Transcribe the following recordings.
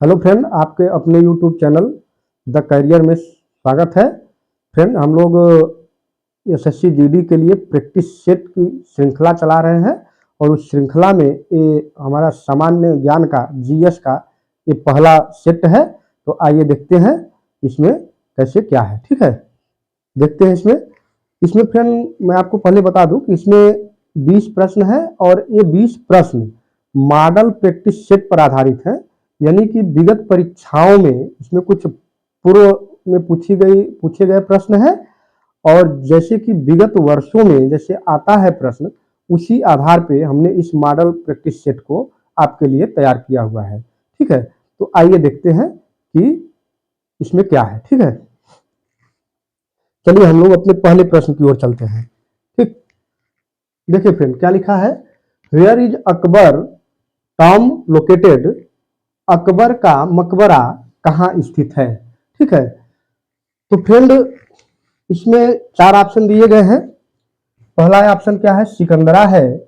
Hello friend, आपके अपने YouTube channel the career में स्वागत है। फ्रेंड, हम लोग एसएससी जीडी के लिए प्रैक्टिस सेट की श्रृंखला चला रहे हैं और उस श्रृंखला में ये हमारा सामान्य ज्ञान का जीएस का ये पहला सेट है। तो आइए देखते हैं इसमें कैसे क्या है। ठीक है, देखते हैं इसमें फ्रेंड मैं आपको पहले बता दूं कि इसमें 20 प्रश्न है और ये 20 प्रश्न मॉडल प्रैक्टिस सेट पर आधारित है। यानी कि विगत परीक्षाओं में इसमें कुछ पूर्व में पूछे गए प्रश्न है और जैसे कि विगत वर्षों में जैसे आता है प्रश्न, उसी आधार पे हमने इस मॉडल प्रैक्टिस सेट को आपके लिए तैयार किया हुआ है। ठीक है, तो आइए देखते हैं कि इसमें क्या है। ठीक है, चलिए हम लोग अपने पहले प्रश्न की ओर चलते हैं। ठीक, देखिए फ्रेंड क्या लिखा है, where is Akbar tomb located, Akbar का मकबरा कहाँ स्थित है। ठीक है, तो फ्रेंड इसमें 4 ऑप्शन दिए गए हैं। पहला ऑप्शन क्या है, सिकंदरा है।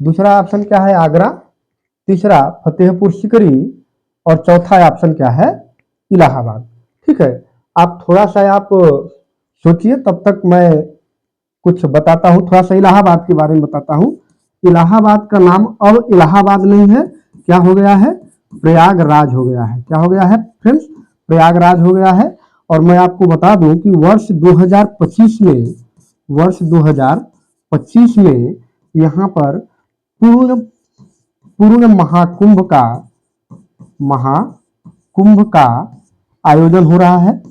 दूसरा ऑप्शन क्या है, आगरा। तीसरा फतेहपुर सीकरी और चौथा ऑप्शन क्या है, इलाहाबाद। ठीक है, आप थोड़ा सा आप सोचिए, तब तक मैं कुछ बताता हूँ। थोड़ा सा इलाहाबाद के बारे में बताता हूँ। इलाहाबाद का नाम अब इलाहाबाद नहीं है, क्या हो गया है, प्रयागराज हो गया है। क्या हो गया है फ्रेंड्स, प्रयागराज हो गया है। और मैं आपको बता दूं कि वर्ष 2025 में यहाँ पर पूर्ण महाकुंभ का आयोजन हो रहा है।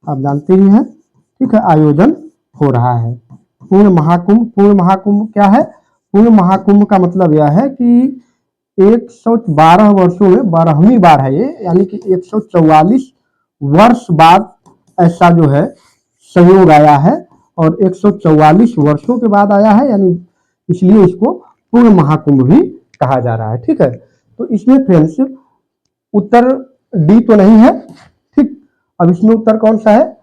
आप जानते ही हैं, ठीक है, आयोजन हो रहा है पूर्ण महाकुंभ क्या है, पूर्ण महाकुंभ का मतलब यह है कि 112 वर्षों में 12वीं बार है ये, यानी कि 144 वर्ष बाद ऐसा जो है संयोग आया है और 144 वर्षों के बाद आया है, यानी इसलिए इसको पूर्ण महाकुंभ भी कहा जा रहा है। ठीक है, तो इसमें फ्रेंड्स उत्तर डी तो नहीं है। ठीक, अब इसमें उत्तर कौन सा है,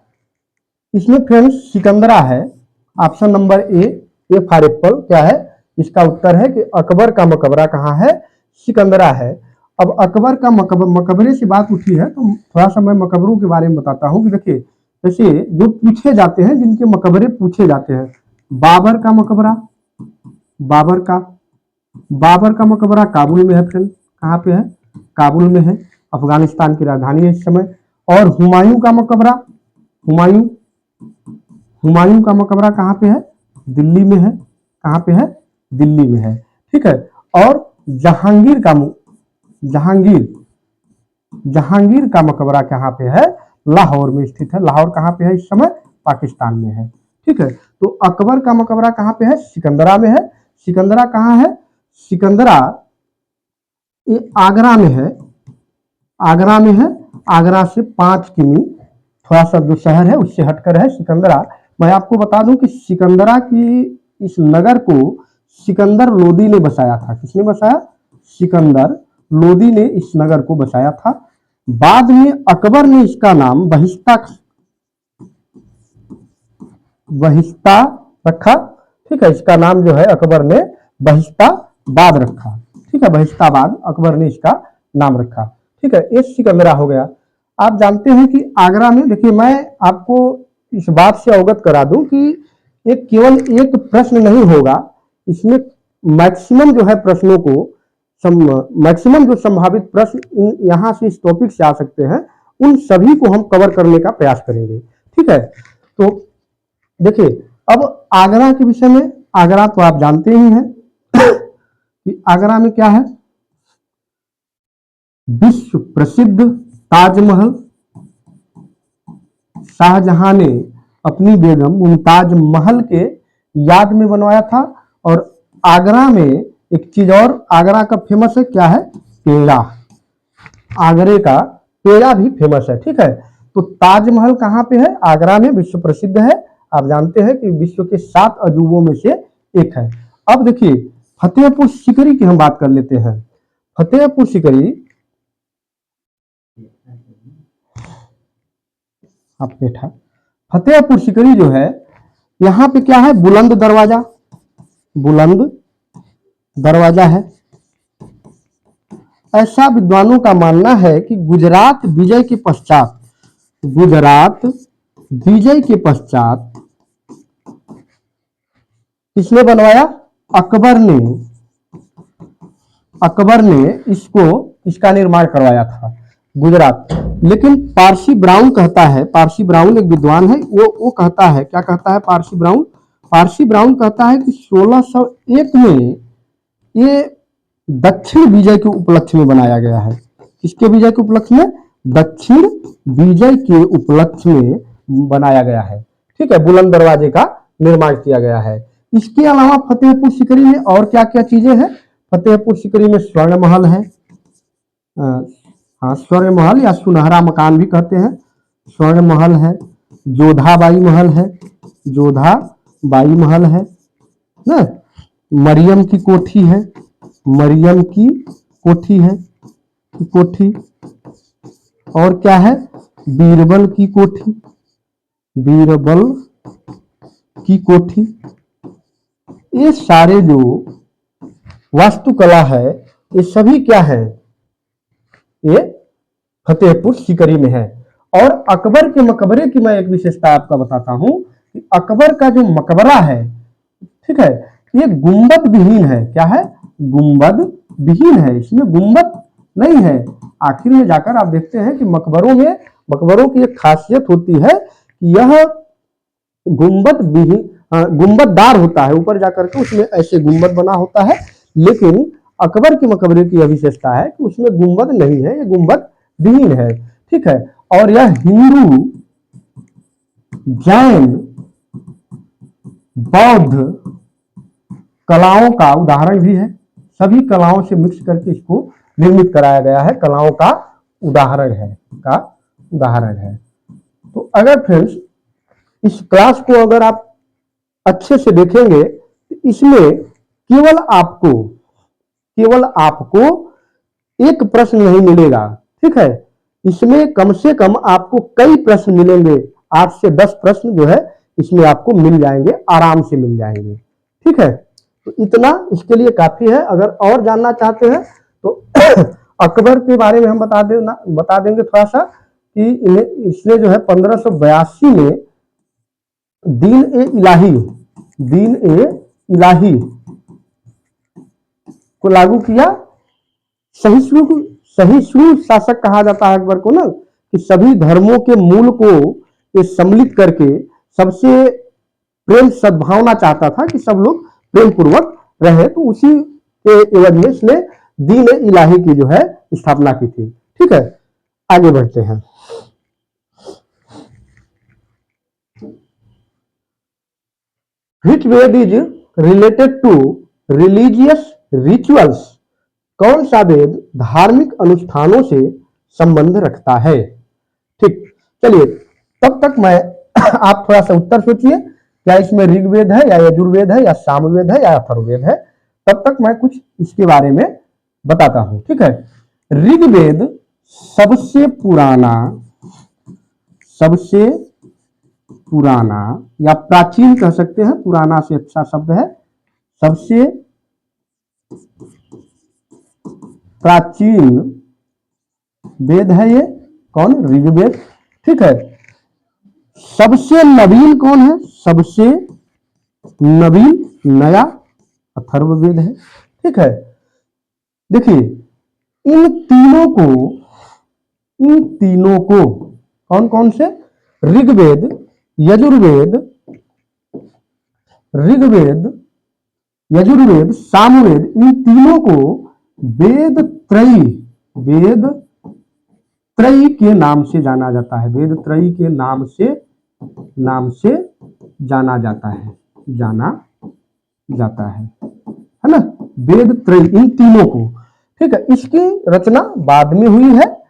इसमें फ्रेंड्स सिकंदरा है। Option number A for Apple क्या है, इसका उत्तर है कि अकबर का मकबरा कहाँ है, सिकंदरा है। अब अकबर का मकबरे से बात उठी है तो थोड़ा सा मैं मकबरों के बारे में बताता हूँ कि देखिए, जैसे जो पूछे जाते हैं, जिनके मकबरे पूछे जाते हैं, बाबर का मकबरा, बाबर का मकबरा काबुल में है फ्रेंड। कहाँ पे है, काबुल में है, अफगानिस्तान की राजधानी है इस समय। और हुमायूं का मकबरा, हुमायूं का मकबरा कहाँ पे है, दिल्ली में है। कहाँ पे है, दिल्ली में है। ठीक है, और जहांगीर का मकबरा कहाँ पे है, लाहौर में स्थित है। लाहौर कहाँ पे है इस समय, पाकिस्तान में है। ठीक है, तो अकबर का मकबरा कहाँ पे है, सिकंदरा में है। सिकंदरा कहाँ है, सिकंदरा ये आगरा में है। आगरा से 5 किमी थोड़ा सा जो शहर है उससे हटकर है सिकंदरा। मैं आपको बता दूं कि सिकंदरा की इस नगर को सिकंदर लोदी ने बसाया था। किसने बसाया, सिकंदर लोदी ने इस नगर को बसाया था। बाद में अकबर ने इसका नाम बहिस्ता रखा। ठीक है, इसका नाम जो है अकबर ने बहिस्ताबाद रखा। ठीक है, बहिस्ताबाद अकबर ने इसका नाम रखा। ठीक है, ये सिकंदरा हो गया। आप जानते हैं कि आगरा में, देखिए मैं आपको इस बात से अवगत करा दूं कि एक केवल एक प्रश्न नहीं होगा, इसमें मैक्सिमम जो है प्रश्नों को मैक्सिमम जो संभावित प्रश्न यहाँ से इस टॉपिक से आ सकते हैं, उन सभी को हम कवर करने का प्रयास करेंगे। ठीक है, तो देखिए अब आगरा के विषय में, आगरा तो आप जानते ही हैं कि आगरा में क्या है, विश्व प्रसिद्ध ताजमहल शाहजहां ने अपनी बेगम मुमताज महल के याद में बनवाया था। और आगरा में एक चीज और आगरा का फेमस है, क्या है, पेड़ा। आगरे का पेड़ा भी फेमस है। ठीक है, तो ताजमहल कहाँ पे है, आगरा में, विश्व प्रसिद्ध है। आप जानते हैं कि विश्व के 7 अजूबों में से एक है। अब देखिए फतेहपुर सीकरी की हम बात कर लेते हैं। फतेहपुर सीकरी, आप बैठा, फतेहपुर सीकरी जो है, यहाँ पे क्या है, बुलंद दरवाजा है। ऐसा विद्वानों का मानना है कि गुजरात विजय के पश्चात, गुजरात विजय के पश्चात किसने बनवाया? अकबर ने, अकबर ने इसका निर्माण करवाया था गुजरात। लेकिन पारसी ब्राउन कहता है, पारसी ब्राउन एक विद्वान है, वो कहता है, क्या कहता है पारसी ब्राउन? पारसी ब्राउन कहता है कि 1601 में ये दक्षिण विजय के उपलक्ष्य में बनाया गया है। किसके विजय के उपलक्ष्य में? दक्षिण विजय के उपलक्ष्य में बनाया गया है। ठीक है, बुलंद दरवाजे का निर्माण किया गया है। इसके अलावा फतेहपुर सीकरी में और क्या क्या चीजें हैं? फतेहपुर सीकरी में स्वर्ण महल है, हाँ स्वर्ण महल या सुनहरा मकान भी कहते हैं, स्वर्ण महल है, जोधाबाई महल है, जोधाबाई महल है ना, मरियम की कोठी है, मरियम की कोठी है, कोठी, और क्या है? बीरबल की कोठी, बीरबल की कोठी। ये सारे जो वास्तुकला है ये सभी क्या है? ये फतेहपुर सीकरी में है। और अकबर के मकबरे की मैं एक विशेषता आपका बताता हूं कि अकबर का जो मकबरा है, ठीक है, ये गुंबद विहीन है। क्या है? गुंबद विहीन है, इसमें गुंबद नहीं है। आखिर में जाकर आप देखते हैं कि मकबरों की एक खासियत होती है कि यह गुंबद विहीन, गुंबददार होता है, ऊपर जाकर के उसमें ऐसे गुंबद बना होता है। लेकिन अकबर के मकबरे की विशेषता है कि उसमें गुंबद नहीं है, ये गुंबद विहीन है। ठीक है, और यह हिंदू, जैन, बौद्ध कलाओं का उदाहरण भी है। सभी कलाओं से मिक्स करके इसको निर्मित कराया गया है, कलाओं का उदाहरण है, तो अगर फ्रेंड्स इस क्लास को अगर आप अच्छे से देखेंगे तो इसमें केवल आपको एक प्रश्न नहीं मिलेगा। ठीक है, इसमें कम से कम आपको कई प्रश्न मिलेंगे, 8 से 10 प्रश्न जो है इसमें आपको मिल जाएंगे, आराम से मिल जाएंगे। ठीक है, तो इतना इसके लिए काफी है। अगर और जानना चाहते हैं तो अकबर के बारे में हम बता देंगे थोड़ा सा कि इसने जो है 1582 में दीन ए इलाही को लागू किया। सहिष्णु शासक कहा जाता है अकबर को ना, कि सभी धर्मों के मूल को ये सम्मिलित करके सबसे प्रेम सद्भावना चाहता था कि सब लोग प्रेम पूर्वक रहे, तो उसी के एवज में इसने दीन ए इलाही की जो है स्थापना की थी। ठीक है, आगे बढ़ते हैं। Which Ved is related to religious rituals? कौन सा वेद धार्मिक अनुष्ठानों से संबंध रखता है? ठीक, चलिए तब तक मैं आप थोड़ा सा उत्तर सोचिए, क्या इसमें ऋग्वेद है या यजुर्वेद है या सामवेद है या अथर्ववेद है? तब तक मैं कुछ इसके बारे में बताता हूं। ठीक है, ऋग्वेद सबसे पुराना या प्राचीन कह सकते हैं, पुराना से अच्छा शब्द है, सबसे प्राचीन वेद है ये कौन? ऋग्वेद। ठीक है, सबसे नवीन कौन है? सबसे नवीन नया अथर्ववेद है। ठीक है, देखिए इन तीनों को कौन कौन से? ऋग्वेद, यजुर्वेद, सामवेद, इन तीनों को वेद त्रयी के नाम से जाना जाता है। वेद त्रयी के नाम से जाना जाता है ना, वेद त्रयी, इन तीनों को। ठीक है, इसकी रचना बाद में हुई है।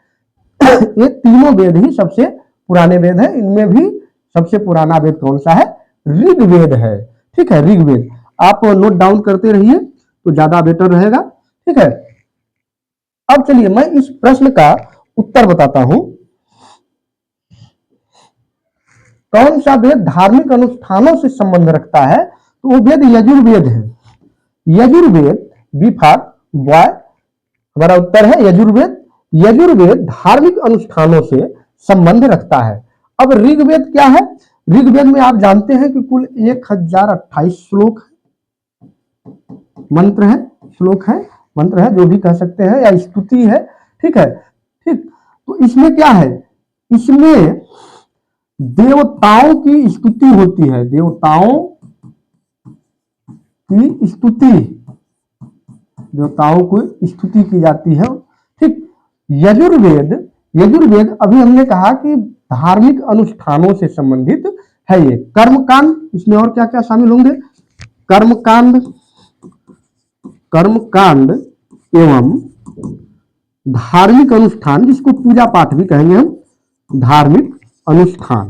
ये तीनों वेद ही सबसे पुराने वेद है। इनमें भी सबसे पुराना वेद कौन सा है? ऋग्वेद है। ठीक है, ऋग्वेद आप नोट डाउन करते रहिए तो ज्यादा बेटर रहेगा। ठीक है, अब चलिए मैं इस प्रश्न का उत्तर बताता हूं। कौन सा वेद धार्मिक अनुष्ठानों से संबंध रखता है? तो वो वेद यजुर्वेद है। यजुर्वेद, बी फॉर बॉय, हमारा उत्तर है यजुर्वेद। यजुर्वेद धार्मिक अनुष्ठानों से संबंध रखता है। अब ऋग्वेद क्या है? ऋग्वेद में आप जानते हैं कि कुल 1028 श्लोक मंत्र है, श्लोक है, मंत्र है, जो भी कह सकते हैं, या स्तुति है। ठीक है, ठीक। तो इसमें क्या है? इसमें देवताओं की स्तुति होती है, देवताओं की स्तुति, देवताओं को स्तुति की जाती है। ठीक। यजुर्वेद, यजुर्वेद अभी हमने कहा कि धार्मिक अनुष्ठानों से संबंधित है ये। कर्मकांड, इसमें और क्या क्या शामिल होंगे? कर्मकांड, कर्मकांड एवं धार्मिक अनुष्ठान, जिसको पूजा पाठ भी कहेंगे हम, धार्मिक अनुष्ठान,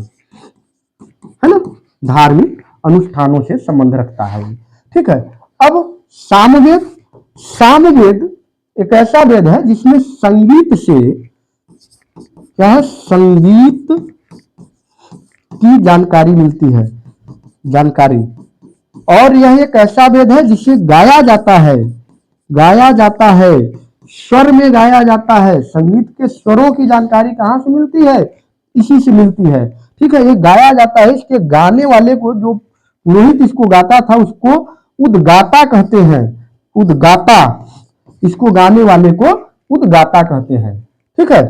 है ना, धार्मिक अनुष्ठानों से संबंध रखता है। ठीक है। अब सामवेद, सामवेद एक ऐसा वेद है जिसमें संगीत से, क्या है, संगीत की जानकारी मिलती है, जानकारी। और यह एक ऐसा वेद है जिसे गाया जाता है, गाया जाता है, स्वर में गाया जाता है। संगीत के स्वरों की जानकारी कहां से मिलती है? इसी से मिलती है। ठीक है, ये गाया जाता है। इसके गाने वाले को, जो पुरोहित इसको गाता था, उसको उद्गाता कहते हैं, उद्गाता। इसको गाने वाले को उद्गाता कहते हैं। ठीक है।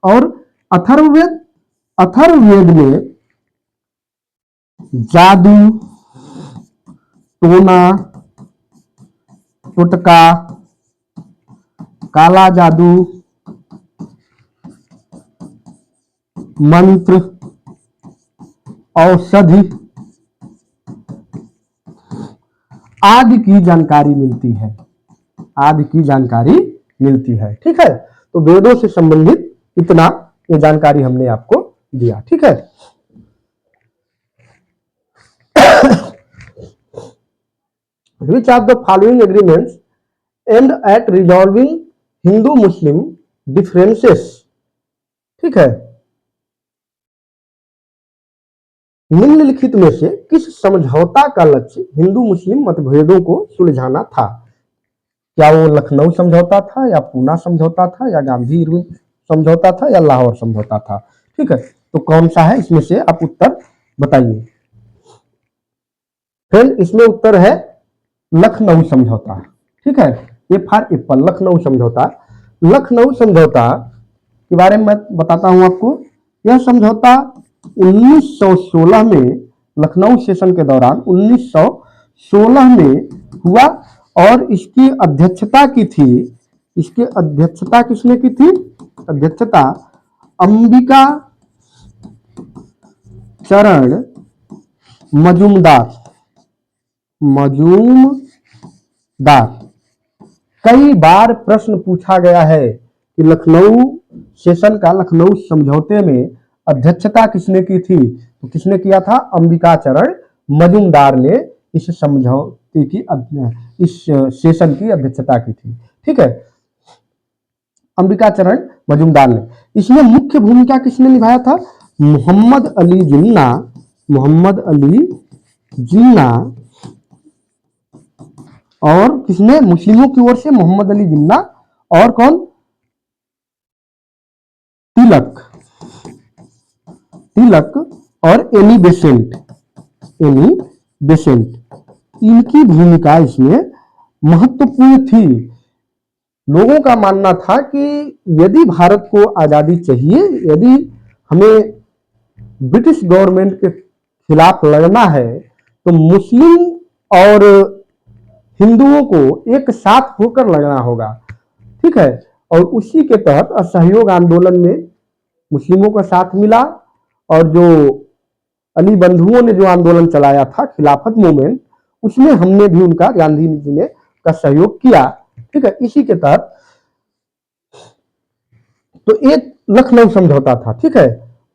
और अथर्ववेद, अथर्ववेद में जादू, टोना, टोटका, काला जादू, मंत्र, औषधि आदि की जानकारी मिलती है, आदि की जानकारी मिलती है। ठीक है। तो वेदों से संबंधित इतना ये जानकारी हमने आपको दिया। ठीक है। Which of the following agreements aimed at resolving Hindu-Muslim differences? ठीक है, निम्नलिखित में से किस समझौता का लक्ष्य हिंदू मुस्लिम मतभेदों को सुलझाना था? क्या वो लखनऊ समझौता था, या पूना समझौता था, या गांधी इरविन समझौता था, या लाहौर समझौता था? ठीक है। तो कौन सा है, इसमें से आप उत्तर बताइए। फिर इसमें उत्तर है लखनऊ समझौता। ठीक है, ए फॉर एप्पल, लखनऊ समझौता। लखनऊ समझौता के बारे में मैं बताता हूं आपको। यह समझौता 1916 में, लखनऊ सेशन के दौरान 1916 में हुआ, और इसकी अध्यक्षता की थी, इसकी अध्यक्षता किसने की थी? अध्यक्षता अंबिका चरण मजूमदार, मजूमदार। कई बार प्रश्न पूछा गया है कि लखनऊ सेशन का, लखनऊ समझौते में अध्यक्षता किसने की थी? तो किसने किया था? अंबिका चरण मजूमदार ने इस समझौते की, इस सेशन की अध्यक्षता की थी। ठीक है, अंबिका चरण मजूमदार ने। इसमें मुख्य भूमिका किसने निभाया था? मोहम्मद अली जिन्ना, मोहम्मद अली जिन्ना। और किसने? मुस्लिमों की ओर से मोहम्मद अली जिन्ना, और कौन? तिलक, तिलक और एनी बेसेंट, एनी बेसेंट। इनकी भूमिका इसमें महत्वपूर्ण थी। लोगों का मानना था कि यदि भारत को आजादी चाहिए, यदि हमें ब्रिटिश गवर्नमेंट के खिलाफ लड़ना है, तो मुस्लिम और हिंदुओं को एक साथ होकर लड़ना होगा। ठीक है। और उसी के तहत असहयोग आंदोलन में मुस्लिमों का साथ मिला, और जो अली बंधुओं ने जो आंदोलन चलाया था, खिलाफत मूवमेंट, उसमें हमने भी उनका, गांधी जी ने का सहयोग किया। ठीक है, इसी के तहत तो एक लखनऊ समझौता था। ठीक है।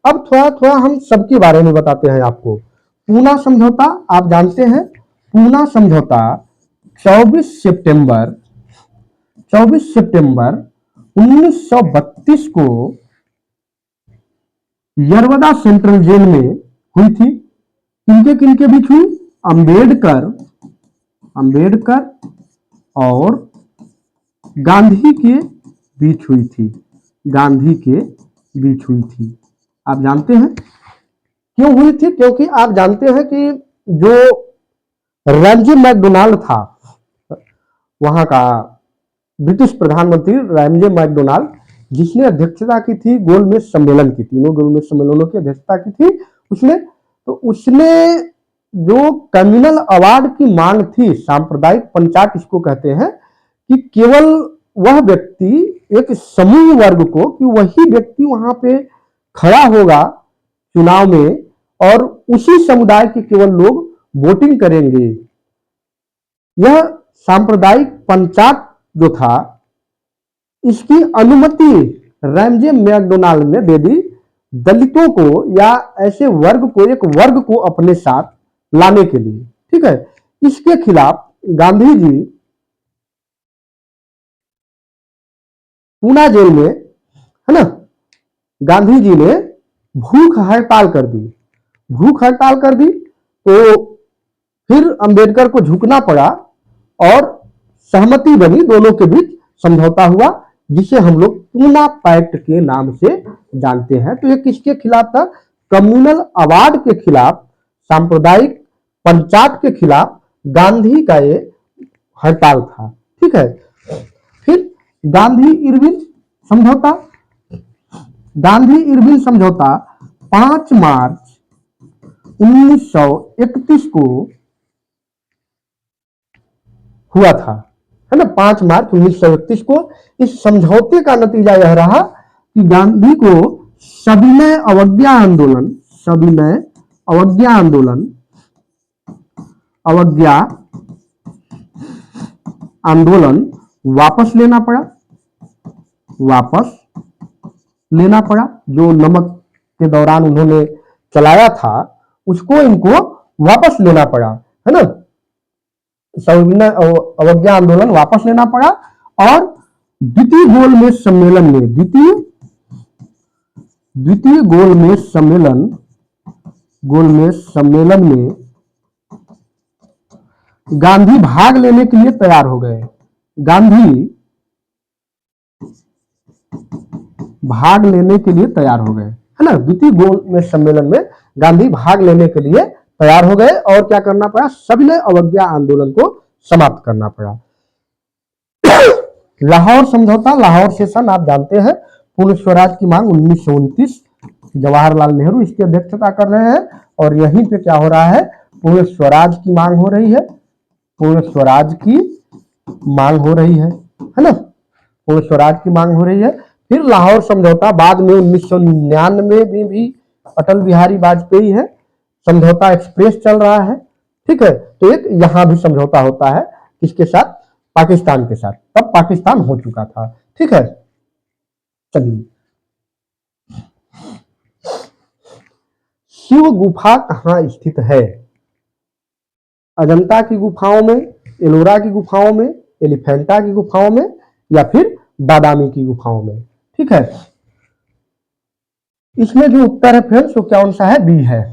अब थोड़ा थोड़ा हम सबके बारे में बताते हैं आपको। पूना समझौता आप जानते हैं। पूना समझौता 24 सितंबर 1932 को यरवदा सेंट्रल जेल में हुई थी। किनके किनके बीच हुई? अंबेडकर, अंबेडकर और गांधी के बीच हुई थी, गांधी के बीच हुई थी। आप जानते हैं क्यों हुई थी? क्योंकि आप जानते हैं कि जो रैमजे मैकडोनाल्ड था, वहां का ब्रिटिश प्रधानमंत्री रैमजे मैकडोनाल्ड, जिसने अध्यक्षता की थी गोलमेज सम्मेलन की, तीनों गोलमेज सम्मेलनों की अध्यक्षता की थी उसने, तो उसने जो कम्युनल अवार्ड की मांग थी, सांप्रदायिक पंचायत इसको कहते हैं, कि केवल वह व्यक्ति, एक समूह वर्ग को, कि वही व्यक्ति वहां पे खड़ा होगा चुनाव में और उसी समुदाय के केवल लोग वोटिंग करेंगे। यह सांप्रदायिक पंचायत जो था, इसकी अनुमति रैमजे मैकडोनाल्ड ने दे दी दलितों को या ऐसे वर्ग को, एक वर्ग को अपने साथ लाने के लिए। ठीक है, इसके खिलाफ गांधी जी पूना जेल में, है ना, गांधी जी ने भूख हड़ताल कर दी। भूख हड़ताल कर दी तो फिर अंबेडकर को झुकना पड़ा और सहमति बनी, दोनों के बीच समझौता हुआ, जिसे हम लोग पूना पैक्ट के नाम से जानते हैं। तो ये किसके खिलाफ था? कम्युनल अवार्ड के खिलाफ, सांप्रदायिक पंचायत के खिलाफ गांधी का ये हड़ताल था। ठीक है, फिर गांधी इरविन समझौता, गांधी इरविन समझौता 5 मार्च 1931 को हुआ था, है ना, 5 मार्च 1931 को। इस समझौते का नतीजा यह रहा कि गांधी को सविनय अवज्ञा आंदोलन, सविनय अवज्ञा आंदोलन, अवज्ञा आंदोलन वापस लेना पड़ा, वापस लेना पड़ा। जो नमक के दौरान उन्होंने चलाया था उसको इनको वापस लेना पड़ा, है ना, सविनय अवज्ञा आंदोलन वापस लेना पड़ा। और द्वितीय गोलमेज सम्मेलन में, द्वितीय गोलमेज सम्मेलन में गांधी भाग लेने के लिए तैयार हो गए। गांधी भाग लेने के लिए तैयार हो गए, है ना, द्वितीय गोलमेज सम्मेलन में गांधी भाग लेने के लिए तैयार हो गए। और क्या करना पड़ा? सविनय अवज्ञा आंदोलन को समाप्त करना पड़ा। लाहौर समझौता, लाहौर सेशन आप जानते हैं, पूर्ण स्वराज की मांग 1929, जवाहरलाल नेहरू इसकी अध्यक्षता कर रहे हैं। और यहीं पे क्या हो रहा है? पूर्ण स्वराज की मांग हो रही है, पूर्ण स्वराज की मांग हो रही है ना, पूर्ण स्वराज की मांग हो रही है। फिर लाहौर समझौता बाद में 1999 में भी अटल बिहारी वाजपेयी है, समझौता एक्सप्रेस चल रहा है। ठीक है, तो एक यहां भी समझौता होता है, किसके साथ? पाकिस्तान के साथ। तब पाकिस्तान हो चुका था। ठीक है, चलिए, शिव गुफा कहां स्थित है? अजंता की गुफाओं में, एलोरा की गुफाओं में, एलिफेंटा की गुफाओं में, या फिर बादामी की गुफाओं में। ठीक है, इसमें जो उत्तर है फ्रेंड्स वो कौन सा है? बी है,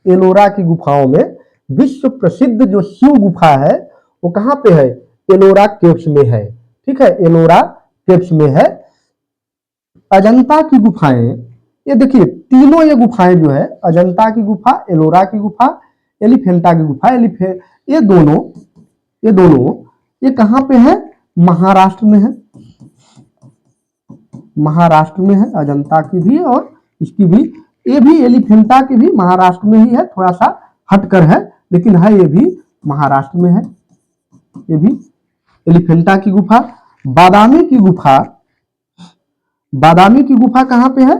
एलोरा की गुफाओं में। विश्व प्रसिद्ध जो शिव गुफा है वो कहां पे है? एलोरा केव्स में है। ठीक है, एलोरा केव्स में है। अजंता की गुफाएं, ये देखिए तीनों ये गुफाएं जो है, अजंता की गुफा, एलोरा की गुफा, एलिफेंटा की गुफा, ये दोनों ये कहां पे है? महाराष्ट्र में है, महाराष्ट्र में है। अजंता की भी और इसकी भी, ये भी एलिफेंटा की भी महाराष्ट्र में ही है, थोड़ा सा हटकर है, लेकिन है ये भी महाराष्ट्र में है। ये भी एलिफेंटा की गुफा। बादामी की गुफा, बादामी की गुफा कहां पे है?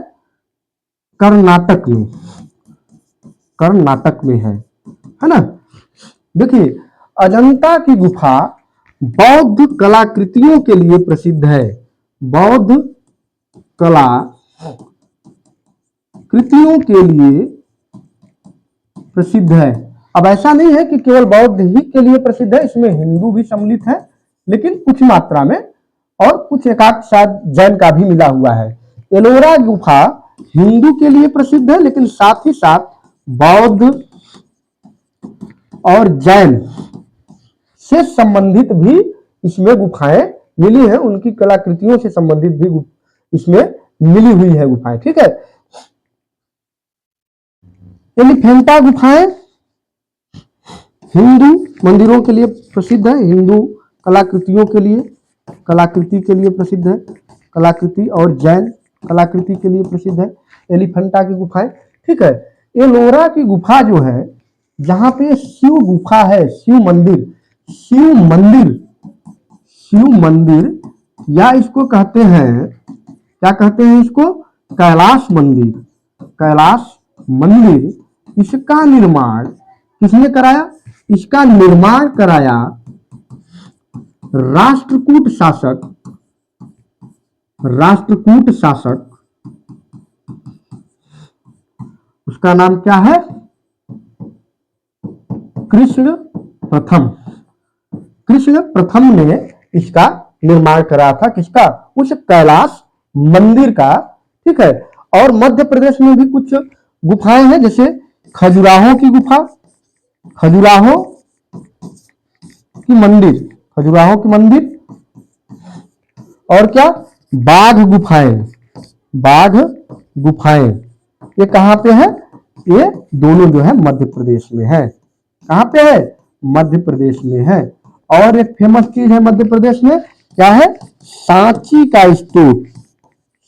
कर्नाटक में, कर्नाटक में है ना। देखिए, अजंता की गुफा बौद्ध कलाकृतियों के लिए प्रसिद्ध है, बौद्ध कला कृतियों के लिए प्रसिद्ध है। अब ऐसा नहीं है कि केवल बौद्ध ही के लिए प्रसिद्ध है, इसमें हिंदू भी सम्मिलित है, लेकिन कुछ मात्रा में, और कुछ एकाध शायद जैन का भी मिला हुआ है। एलोरा गुफा हिंदू के लिए प्रसिद्ध है, लेकिन साथ ही साथ बौद्ध और जैन से संबंधित भी इसमें गुफाएं मिली है उनकी कलाकृतियों से संबंधित भी इसमें मिली हुई है गुफाएं। ठीक है, एलिफेंटा गुफाएं हिंदू मंदिरों के लिए प्रसिद्ध है, हिंदू कलाकृतियों के लिए, कलाकृति के लिए प्रसिद्ध है, कलाकृति और जैन कलाकृति के लिए प्रसिद्ध है एलिफेंटा की गुफाएं। ठीक है, एलोरा की गुफा जो है, जहां पे शिव गुफा है, शिव मंदिर, शिव मंदिर, शिव मंदिर, या इसको कहते हैं, क्या कहते हैं इसको, कैलाश मंदिर, कैलाश मंदिर। इसका निर्माण किसने कराया? इसका निर्माण कराया राष्ट्रकूट शासक, राष्ट्रकूट शासक, उसका नाम क्या है? कृष्ण प्रथम। कृष्ण प्रथम ने इसका निर्माण करा था, किसका? उस कैलाश मंदिर का। ठीक है, और मध्य प्रदेश में भी कुछ गुफाएं हैं, जैसे खजुराहो की गुफा, खजुराहो की मंदिर, खजुराहो की मंदिर, और क्या, बाघ गुफाएं, बाघ गुफाएं, ये कहां पे है? ये दोनों जो है मध्य प्रदेश में है। कहां पे है? मध्य प्रदेश में है। और एक फेमस चीज है मध्य प्रदेश में, क्या है? सांची का स्तूप,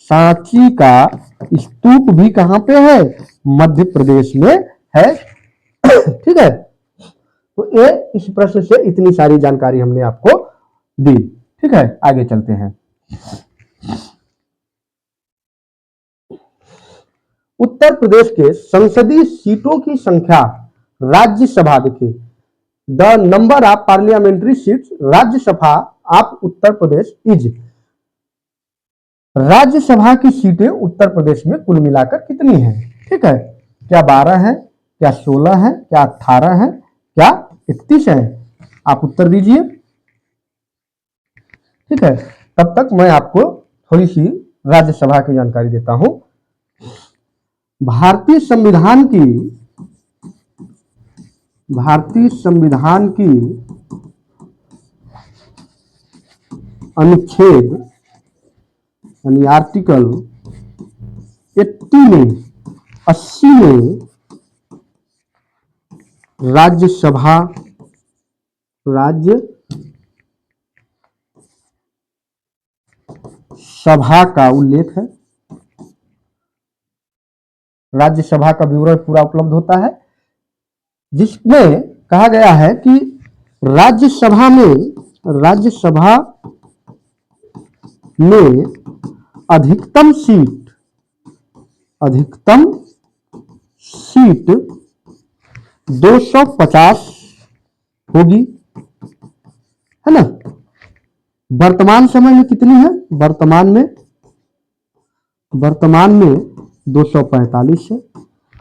सांची का स्तूप भी कहां पे है? मध्य प्रदेश में है। ठीक है, तो ये इस प्रश्न से इतनी सारी जानकारी हमने आपको दी। ठीक है, आगे चलते हैं। उत्तर प्रदेश के संसदीय सीटों की संख्या, राज्यसभा, देखिए the number of parliamentary seats Rajya Sabha of Uttar Pradesh is, Rajya Sabha की सीटें उत्तर प्रदेश में कुल मिलाकर कितनी हैं? ठीक है, क्या 12 है, क्या 16 है, क्या 18 है, क्या 31 है? आप उत्तर दीजिए। ठीक है, तब तक मैं आपको थोड़ी सी राज्यसभा की जानकारी देता हूं। भारतीय संविधान की, भारतीय संविधान की अनुच्छेद यानी आर्टिकल 80 में, 80 में राज्यसभा, राज्य सभा का उल्लेख है। राज्यसभा का विवरण पूरा उपलब्ध होता है, जिसमें कहा गया है कि राज्यसभा में, राज्यसभा में अधिकतम सीट, अधिकतम सीट 250 होगी, है ना? वर्तमान समय में कितनी है? वर्तमान में 245 है।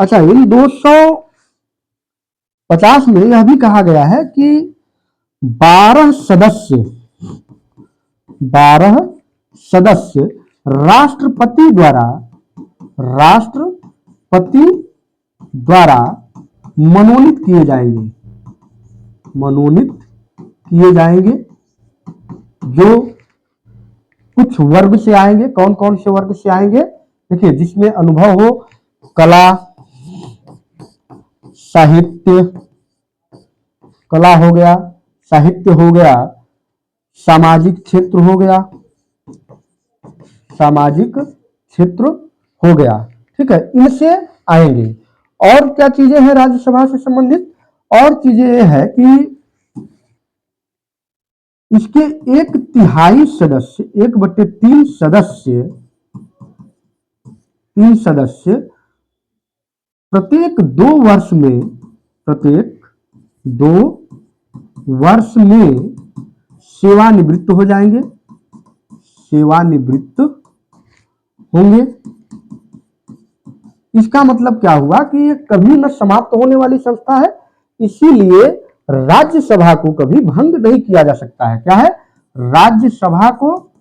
अच्छा, इन 250 में यह भी कहा गया है कि 12 सदस्य, 12 सदस्य राष्ट्रपति द्वारा, राष्ट्रपति द्वारा मनोनीत किए जाएंगे, मनोनीत किए जाएंगे, जो कुछ वर्ग से आएंगे। कौन कौन से वर्ग से आएंगे? देखिए, जिसमें अनुभव हो, कला, साहित्य, कला हो गया, साहित्य हो गया, सामाजिक क्षेत्र हो गया, सामाजिक क्षेत्र हो गया। ठीक है, इनसे आएंगे। और क्या चीजें हैं राज्यसभा से संबंधित? और चीजें ये है कि इसके 1/3 सदस्य, 1/3 सदस्य, 3 सदस्य प्रत्येक 2 वर्ष में, प्रत्येक 2 वर्ष में सेवानिवृत्त हो जाएंगे, सेवानिवृत्त होंगे। इसका मतलब क्या हुआ कि ये कभी न समाप्त होने वाली संस्था है, इसीलिए राज्यसभा को कभी भंग नहीं किया जा सकता है। क्या है? राज्यसभा को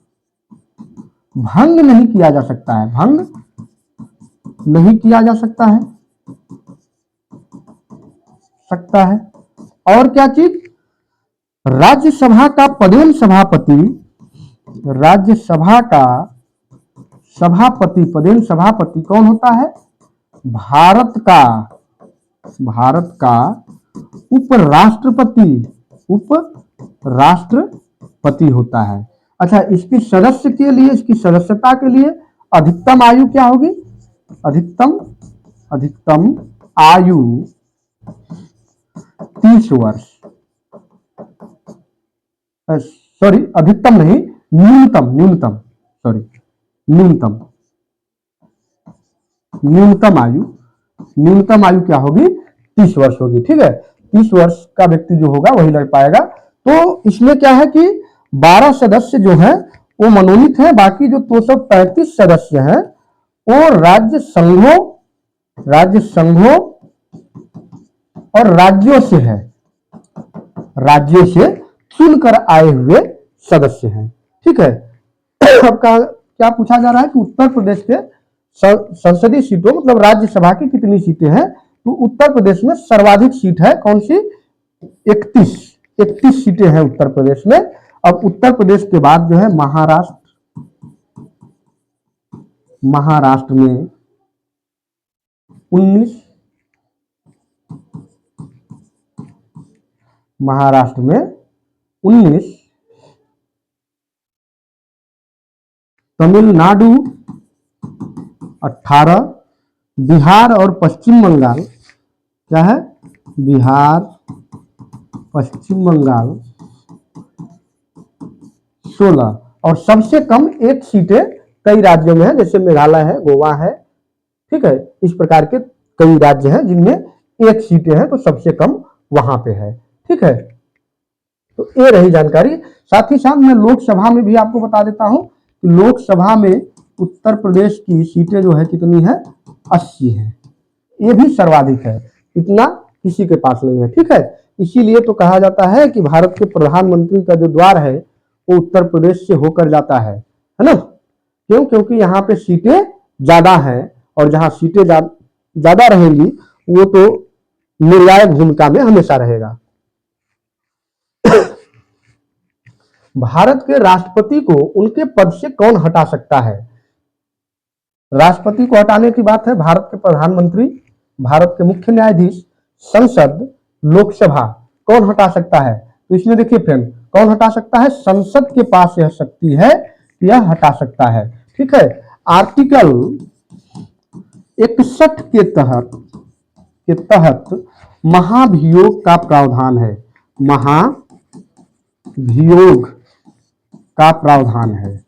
भंग नहीं किया जा सकता है, भंग नहीं किया जा सकता है, सकता है। और क्या चीज? राज्यसभा का पदेन सभापति राज्यसभा का सभापति, पदेन सभापति कौन होता है? भारत का उपराष्ट्रपति, उपराष्ट्रपति होता है। अच्छा, इसकी सदस्य के लिए, इसकी सदस्यता के लिए अधिकतम आयु क्या होगी? अधिकतम आयु 30 वर्ष, सॉरी अधिकतम नहीं, न्यूनतम न्यूनतम आयु क्या होगी? 30 वर्ष होगी। ठीक है, 30 वर्ष का व्यक्ति जो होगा वही लड़ पाएगा। तो इसमें क्या है कि 12 सदस्य जो है वो मनोनीत है, बाकी जो 235 सदस्य हैं वो राज्य संघों और राज्यों से है, राज्यों से चुनकर आए हुए सदस्य हैं। ठीक है, अब क्या पूछा जा रहा है कि उत्तर प्रदेश के संसदीय सीटों, मतलब राज्यसभा की कितनी सीटें हैं? तो उत्तर प्रदेश में सर्वाधिक सीट है, कौन सी? 31 सीटें हैं उत्तर प्रदेश में। अब उत्तर प्रदेश के बाद जो है महाराष्ट्र में 19, महाराष्ट्र में 19, तमिलनाडु 18, बिहार और पश्चिम बंगाल क्या है? बिहार, पश्चिम बंगाल 16, और सबसे कम 1 सीटें कई राज्यों में है, जैसे मेघालय है, गोवा है। ठीक है, इस प्रकार के कई राज्य हैं जिनमें 1 सीटें हैं, तो सबसे कम वहां पे है। ठीक है, तो ये रही जानकारी। साथ ही साथ मैं लोकसभा में भी आपको बता देता हूं कि लोकसभा में उत्तर प्रदेश की सीटें जो है कितनी है? 80 है। ये भी सर्वाधिक है, इतना किसी के पास नहीं है। ठीक है, इसीलिए तो कहा जाता है कि भारत के प्रधानमंत्री का जो द्वार है वो उत्तर प्रदेश से होकर जाता है ना? क्यों? क्योंकि यहाँ पे सीटें ज्यादा हैं, और जहां सीटें ज्यादा रहेंगी वो तो निर्णायक भूमिका में हमेशा रहेगा। भारत के राष्ट्रपति को उनके पद से कौन हटा सकता है? राष्ट्रपति को हटाने की बात है, भारत के प्रधानमंत्री, भारत के मुख्य न्यायाधीश, संसद, लोकसभा, कौन हटा सकता है? तो इसमें देखिए फ्रेंड, कौन हटा सकता है? संसद के पास यह शक्ति है, यह हटा सकता है। ठीक है, आर्टिकल 61 के तहत महाभियोग का प्रावधान है, महाभियोग का प्रावधान है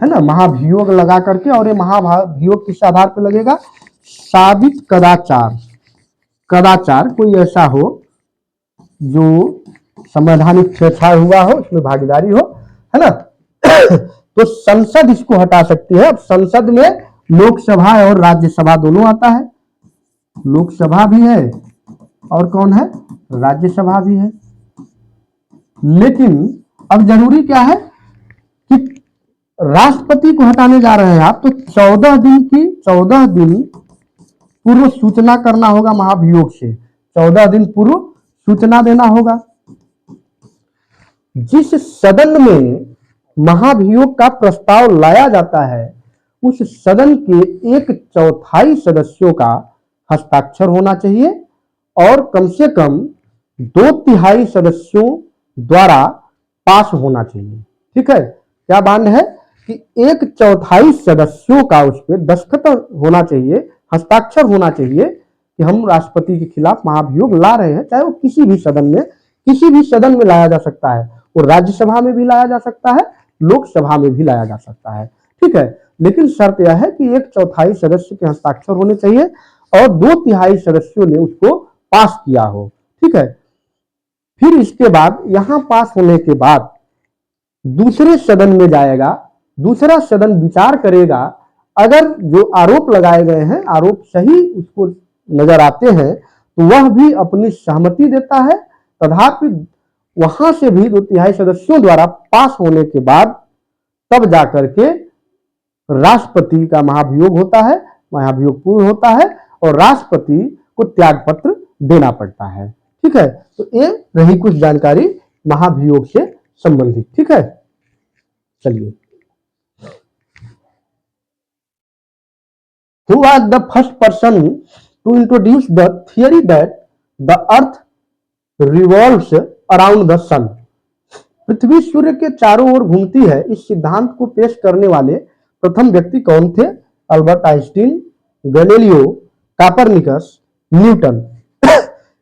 ना? महाभियोग लगा करके, और ये महाभियोग किस आधार पर लगेगा? साबित कदाचार कोई ऐसा हो जो संवैधानिक छेड़छाड़ हुआ हो, उसमें भागीदारी हो, है ना? तो संसद इसको हटा सकती है। अब संसद में लोकसभा और राज्यसभा दोनों आता है, लोकसभा भी है और कौन है? राज्यसभा भी है। लेकिन अब जरूरी क्या है कि राष्ट्रपति को हटाने जा रहे हैं आप, तो 14 दिन पूर्व सूचना करना होगा महाभियोग से, 14 दिन पूर्व सूचना देना होगा। जिस सदन में महाभियोग का प्रस्ताव लाया जाता है उस सदन के 1/4 सदस्यों का हस्ताक्षर होना चाहिए, और कम से कम 2/3 सदस्यों द्वारा पास होना चाहिए। ठीक है, क्या बात है कि 1/4 सदस्यों का उस पर दस्तखत होना चाहिए, हस्ताक्षर होना चाहिए कि हम राष्ट्रपति के खिलाफ महाभियोग ला रहे हैं। चाहे वो किसी भी सदन में लाया जा सकता है, वो राज्यसभा में भी लाया जा सकता है, लोकसभा में भी लाया जा सकता है। ठीक है, लेकिन शर्त यह है कि 1/4 सदस्य के हस्ताक्षर होने चाहिए और 2/3 सदस्यों ने उसको पास किया हो। ठीक है, फिर इसके बाद यहां पास होने के बाद दूसरे सदन में जाएगा, दूसरा सदन विचार करेगा, अगर जो आरोप लगाए गए हैं आरोप सही उसको नजर आते हैं तो वह भी अपनी सहमति देता है। तथापि वहां से भी 2/3 सदस्यों द्वारा पास होने के बाद तब जाकर के राष्ट्रपति का महाभियोग होता है, महाभियोग पूर्ण होता है और राष्ट्रपति को त्याग पत्र देना पड़ता है। ठीक है, तो ये रही कुछ जानकारी महाभियोग से संबंधित। ठीक है, चलिए। Who was the first person to introduce the theory that the earth revolves around the sun? पृथ्वी सूर्य के चारों ओर घूमती है, इस सिद्धांत को पेश करने वाले प्रथम व्यक्ति कौन थे? Albert Einstein, Galileo, Copernicus, Newton.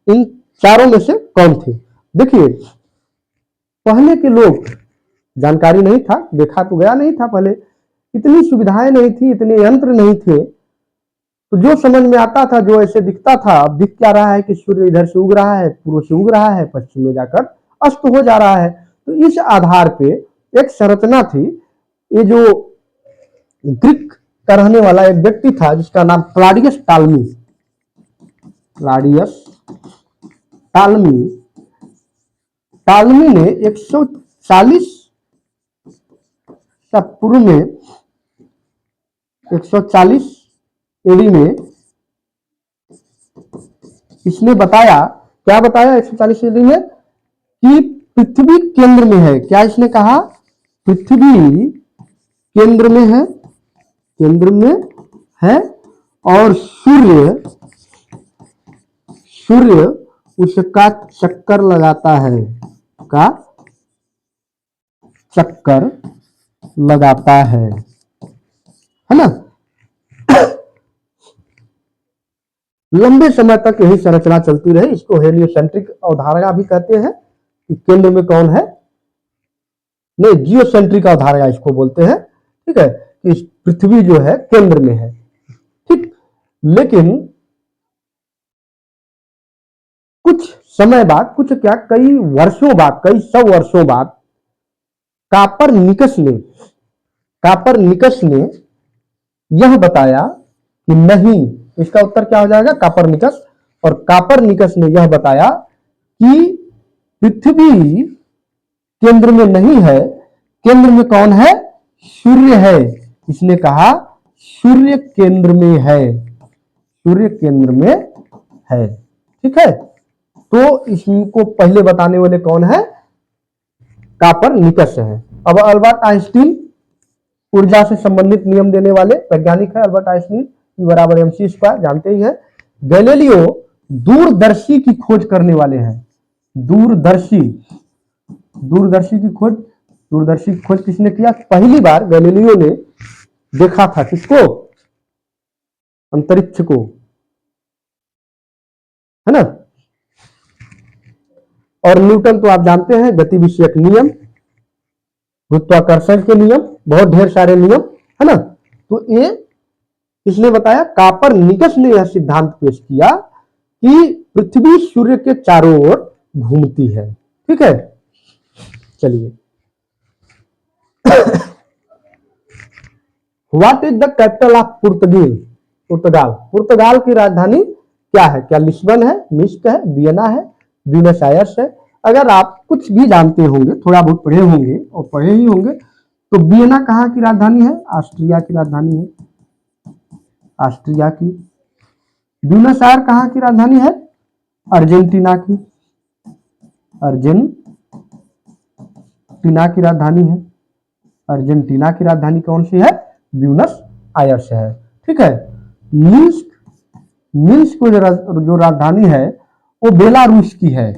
इन चारों में से कौन थे? देखिए, पहले के लोग, जानकारी नहीं था, देखा तो गया नहीं था, पहले इतनी सुविधाएं नहीं थी, इतने यंत्र नहीं थे, तो जो समझ में आता था, जो ऐसे दिखता था, अब दिख क्या रहा है कि सूर्य इधर से उग रहा है, पूर्व से उग रहा है, पश्चिम में जाकर अस्त हो जा रहा है। तो इस आधार पे एक संरचना थी। ये जो ग्रीक का रहने वाला एक व्यक्ति था जिसका नाम क्लाडियस टालमी, क्लाडियस टालमी, टालमी ने 140 पूर्व में 140 एडी में इसने बताया, क्या बताया 140 एडी में? कि पृथ्वी केंद्र में है। क्या इसने कहा? पृथ्वी केंद्र में है, केंद्र में है, और सूर्य उसका चक्कर लगाता है, का चक्कर लगाता है ना। लंबे समय तक यही संरचना चलती रही। इसको हेलियोसेंट्रिक अवधारणा भी कहते हैं कि केंद्र में कौन है, नहीं, जियोसेंट्रिक अवधारणा इसको बोलते हैं। ठीक है, कि पृथ्वी जो है केंद्र में है। ठीक, लेकिन कुछ समय बाद, कुछ क्या, कई वर्षों बाद, कई 100 वर्षों बाद कापरनिकस ने यह बताया कि नहीं, इसका उत्तर क्या हो जाएगा? कापरनिकस। और कापरनिकस ने यह बताया कि पृथ्वी केंद्र में नहीं है, केंद्र में कौन है? सूर्य है। इसने कहा सूर्य केंद्र में है, सूर्य केंद्र में है। ठीक है, तो इसको पहले बताने वाले कौन है? कापरनिकस है। अब अल्बर्ट आइंस्टीन, ऊर्जा से संबंधित नियम देने वाले वैज्ञानिक है अल्बर्ट आइंस्टीन, E बराबर mc स्क्वायर, जानते ही है। गैलीलियो दूरदर्शी की खोज करने वाले हैं। दूरदर्शी की खोज किसने किया? पहली बार गैलीलियो ने देखा था, किसको? अंतरिक्ष को, है ना। और न्यूटन तो आप जानते हैं, गति विषयक नियम, गुरुत्वाकर्षण के नियम, बहुत ढेर सारे नियम, है ना। तो ये इसने बताया, कापरनिकस ने यह सिद्धांत पेश किया कि पृथ्वी सूर्य के चारों ओर घूमती है। ठीक है, चलिए। What is the capital of Portugal की राजधानी क्या है? क्या लिस्बन है, मिस्क है, वियना है, ब्यूनस आयर्स है? अगर आप कुछ भी जानते होंगे, थोड़ा बहुत पढ़े होंगे और पढ़े ही होंगे, तो वियना कहाँ की राजधानी है? ऑस्ट्रिया की राजधानी है, ऑस्ट्रिया की। ब्यूनस आयर्स कहाँ की राजधानी है? अर्जेंटीना की, अर्जेंटीना की राजधानी है। अर्जेंटीना की राजधानी कौन सी है? ब्यूनस आयर्स है। ठीक है, मिन्स्क को जो राजधानी है वो बेलारूस की है।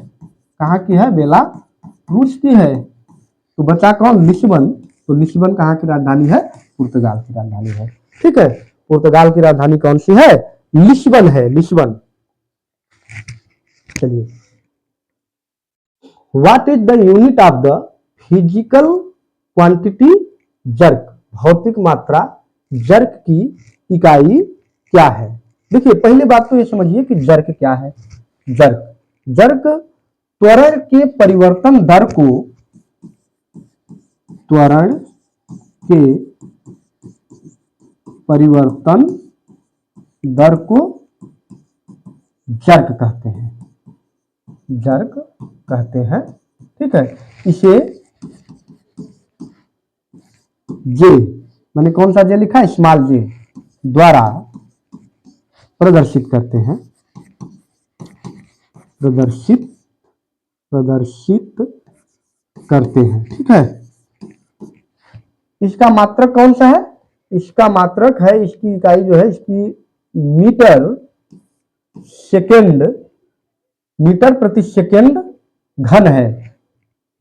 कहाँ की है? बेलारूस की है। तो बचा कौन? लिस्बन। तो लिस्बन कहाँ की राजधानी है? पुर्तगाल की राजधानी है। ठीक है, पुर्तगाल की राजधानी कौन सी है? लिस्बन है, लिस्बन। चलिए, what is the unit of the physical quantity jerk? भौतिक मात्रा जर्क की इकाई क्या है? देखिए, पहले बात तो ये समझिए कि जर्क क्या है। जर्क त्वरण के परिवर्तन दर को, त्वरण के परिवर्तन दर को जर्क कहते हैं, जर्क कहते हैं। ठीक है, इसे जे, मैंने कौन सा जे लिखा है? स्मॉल जे द्वारा प्रदर्शित करते हैं, प्रदर्शित करते हैं। ठीक है, इसका मात्रक कौन सा है? इसका मात्रक है, इसकी इकाई जो है इसकी मीटर सेकेंड, मीटर प्रति सेकेंड घन है।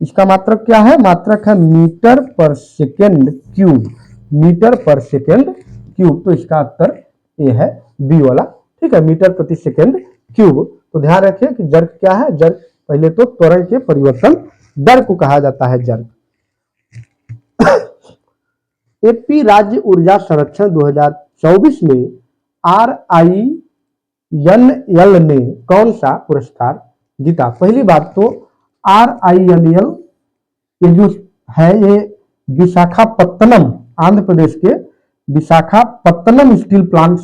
इसका मात्रक क्या है? मात्रक है मीटर पर सेकेंड क्यूब, मीटर पर सेकेंड क्यूब। तो इसका उत्तर ये है बी वाला। ठीक है, मीटर प्रति सेकेंड क्यूब। तो ध्यान रखिए कि जर्क क्या है? जर्क पहले तो त्वरण के परिवर्तन दर को कहा जाता है जर्क। एपी राज्य ऊर्जा संरक्षण 2024 में RINL ने कौन सा पुरस्कार जीता? पहली बात तो RINL ये जो है ये विशाखापत्तनम, आंध्र प्रदेश के Visakhapatnam steel plants,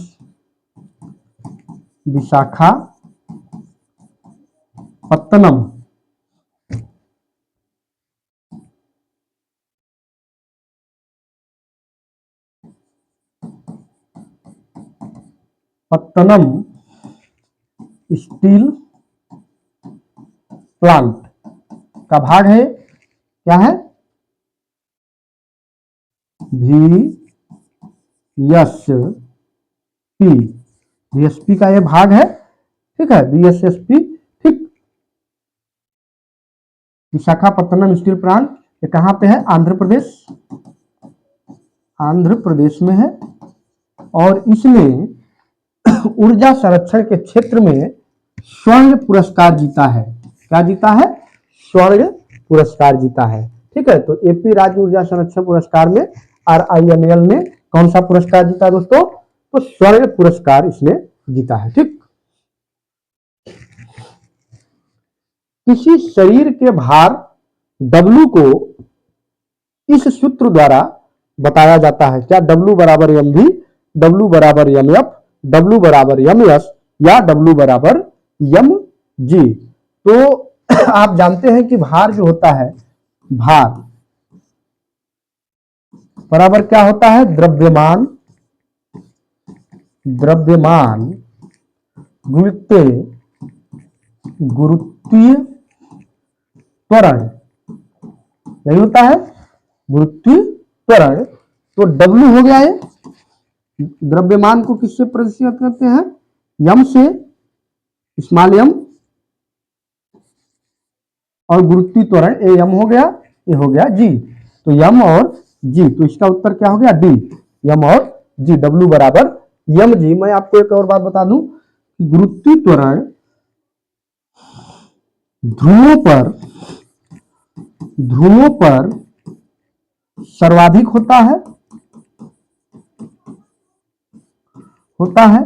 Visakhapatnam steel plant का भाग है, क्या है? VSP का ये भाग है। ठीक है, VSSP। ठीक, विशाखापत्तनम स्टील प्लांट ये कहां पे है? आंध्र प्रदेश, आंध्र प्रदेश में है। और इसने ऊर्जा संरक्षण के क्षेत्र में स्वर्ण पुरस्कार जीता है। क्या जीता है? स्वर्ण पुरस्कार जीता है। ठीक है, तो एपी राज्य ऊर्जा संरक्षण पुरस्कार में RINL ने कौन सा पुरस्कार जीता दोस्तों? तो स्वर्ण पुरस्कार इसने जीता है। ठीक, किसी शरीर के भार W को इस सूत्र द्वारा बताया जाता है। क्या? W बराबर mv, W बराबर mf, W बराबर ms या W बराबर mg। तो आप जानते हैं कि भार जो होता है, भार बराबर क्या होता है? द्रव्यमान, द्रव्यमान गुरुत्वीय त्वरण, यही होता है गुरुत्वीय त्वरण। तो W हो गया ये, द्रव्यमान को किससे प्रतिस्थापित करते हैं? यम से, स्मॉल यम, और गुरुत्वीय त्वरण AM हो गया, ये हो गया G। तो यम और G, तो इसका उत्तर क्या हो गया? D, यम और G। W बराबर mg। मैं आपको एक और बात बता दूं, गुरुत्वीय त्वरण ध्रुवों पर सर्वाधिक होता है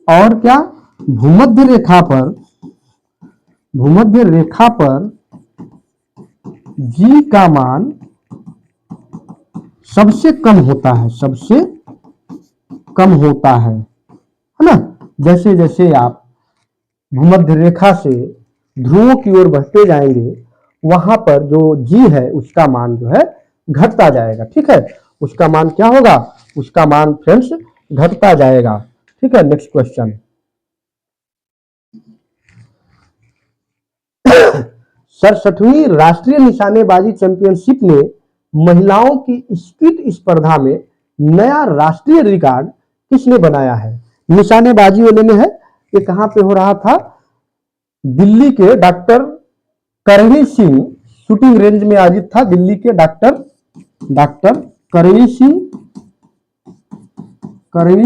और क्या? भूमध्य रेखा पर G का मान सबसे कम होता है ना? जैसे जैसे आप भूमध्य रेखा से ध्रुवों की ओर बढ़ते जाएंगे, वहां पर जो G है उसका मान जो है घटता जाएगा। ठीक है, उसका मान क्या होगा? उसका मान फ्रेंड्स घटता जाएगा। ठीक है, नेक्स्ट क्वेश्चन। 67वीं राष्ट्रीय निशानेबाजी चैंपियनशिप में महिलाओं की स्पीड स्पर्धा में नया राष्ट्रीय रिकॉर्ड किसने बनाया है? निशानेबाजी वाले में है, ये कहां पे हो रहा था? दिल्ली के doctor Karni Singh shooting range में आयोजित था। दिल्ली के doctor Karni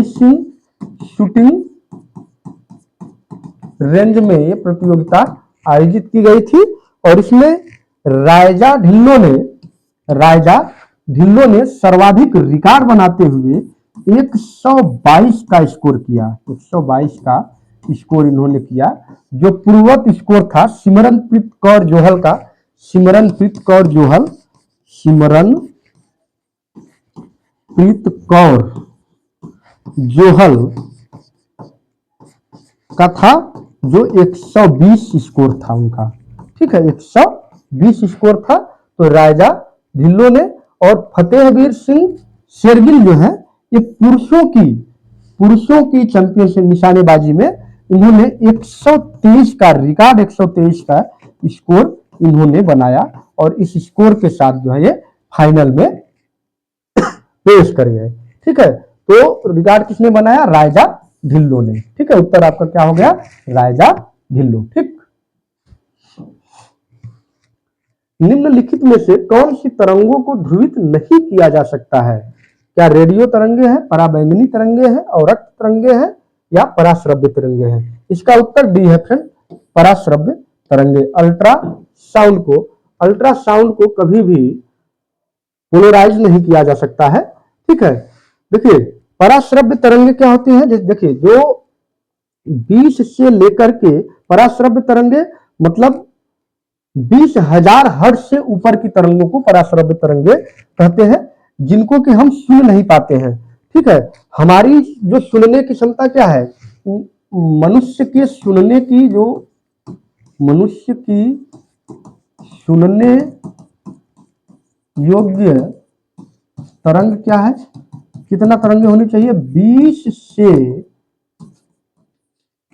Singh shooting range में ये प्रतियोगिता आयोजित की गई थी। और इसमें रायजा ढिल्लो ने सर्वाधिक रिकॉर्ड बनाते हुए 122 का स्कोर किया। 122 का स्कोर इन्होंने किया। जो पूर्ववत स्कोर था सिमरनप्रीत कौर जोहल का, सिमरनप्रीत कौर जोहल का था, जो 120 स्कोर था उनका। ठीक है, 120 स्कोर था। तो राजा ढिल्लो ने और फतेहवीर सिंह शेरगिल जो है ये पुरुषों की चैंपियनशिप निशानेबाजी में इन्होंने 123 का रिकॉर्ड, 123 का स्कोर इन्होंने बनाया और इस स्कोर के साथ जो है ये फाइनल में पेश कर गए। ठीक है, तो रिकॉर्ड किसने बनाया? रायजा ढिल्लो ने। ठीक है, उत्तर आपका क्या हो गया? रायजा ढिल्लो। ठीक, निम्नलिखित में से कौन सी तरंगों को ध्रुवित नहीं किया जा सकता है? क्या रेडियो तरंगे हैं, पराबैंगनी तरंगे हैं, और रक्त तरंगे हैं, या पराश्रव्य तरंगे हैं? इसका उत्तर डी है फ्रेंड, पराश्रव्य तरंगे। अल्ट्रासाउंड को कभी भी पोलराइज नहीं किया जा सकता है। ठीक है, देखिए पराश्रव्य तरंगे क्या होती हैं? देखिए जो 20 से लेकर के पराश्रव्य तरंगे मतलब 20,000 हर्ट्ज से ऊपर की तरंगों को पराश्रव्य तरंगे कहते हैं, जिनको कि हम सुन नहीं पाते हैं। ठीक है, हमारी जो सुनने की क्षमता क्या है? मनुष्य की सुनने योग्य तरंग क्या है? कितना तरंगे होनी चाहिए? 20 से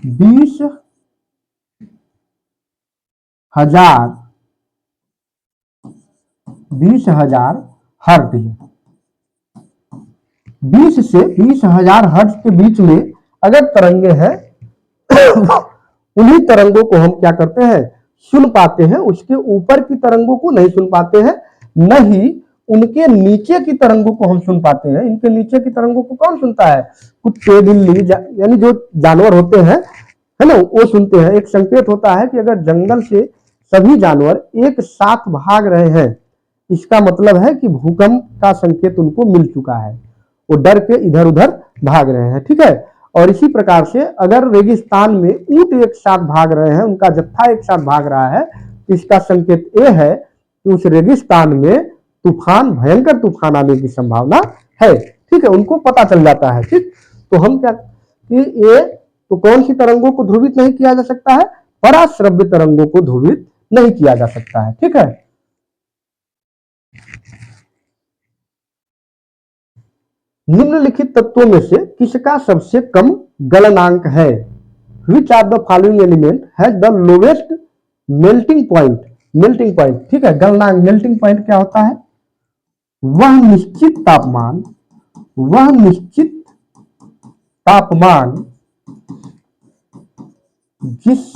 20,000 हर्ट्ज। 20 से 20,000 हर्ट्ज के बीच में अगर तरंगे हैं उन्हीं तरंगों को हम क्या करते हैं? सुन पाते हैं। उसके ऊपर की तरंगों को नहीं सुन पाते हैं, न ही उनके नीचे की तरंगों को हम सुन पाते हैं। इनके नीचे की तरंगों को कौन सुनता है? कुत्ते, बिल्ली, यानी जो जानवर होते हैं, है ना, वो सुनते हैं। एक संकेत होता है कि अगर जंगल से सभी जानवर एक साथ भाग रहे हैं, इसका मतलब है कि भूकंप का संकेत उनको मिल चुका है, वो डर के इधर उधर भाग रहे हैं। ठीक है, और इसी प्रकार से अगर रेगिस्तान में ऊंट एक साथ भाग रहे हैं, उनका जत्था एक साथ भाग रहा है, तो इसका संकेत ये है कि उस रेगिस्तान में तूफान, भयंकर तूफान आने की संभावना है। ठीक है, उनको पता चल जाता है। ठीक, तो हम क्या कि ये तो कौन सी तरंगों को ध्रुवित नहीं किया जा सकता है? पराश्रव्य तरंगों को ध्रुवित नहीं किया जा सकता है। ठीक है, निम्नलिखित तत्वों में से किसका सबसे कम गलनांक है? Which are the following element has the lowest melting point? Melting point, ठीक है, गलनांक, मेल्टिंग पॉइंट क्या होता है? वह निश्चित तापमान जिस